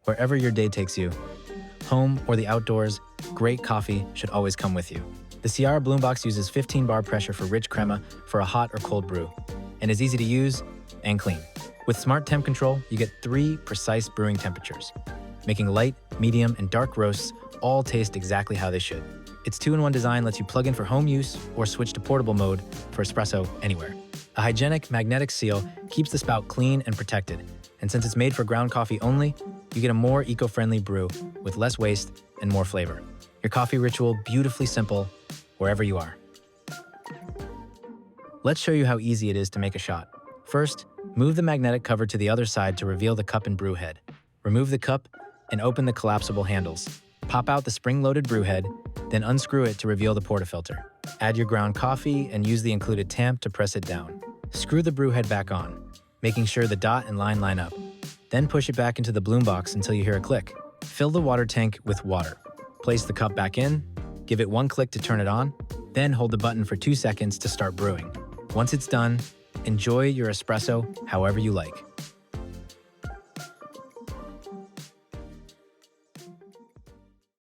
Wherever your day takes you, home or the outdoors, great coffee should always come with you. The Ciarra BloomBox uses 15 bar pressure for rich crema for a hot or cold brew, and is easy to use and clean. With smart temp control, you get 3 precise brewing temperatures, making light, medium, and dark roasts all taste exactly how they should. Its 2-in-1 design lets you plug in for home use or switch to portable mode for espresso anywhere. A hygienic magnetic seal keeps the spout clean and protected, and since it's made for ground coffee only, you get a more eco-friendly brew with less waste and more flavor. Your coffee ritual beautifully simple wherever you are. Let's show you how easy it is to make a shot. First, move the magnetic cover to the other side to reveal the cup and brew head. Remove the cup and open the collapsible handles. Pop out the spring-loaded brew head, then unscrew it to reveal the portafilter. Add your ground coffee and use the included tamp to press it down. Screw the brew head back on, making sure the dot and line line up. Then push it back into the BloomBox until you hear a click. Fill the water tank with water. Place the cup back in, give it 1 click to turn it on, then hold the button for 2 seconds to start brewing. Once it's done, enjoy your espresso however you like.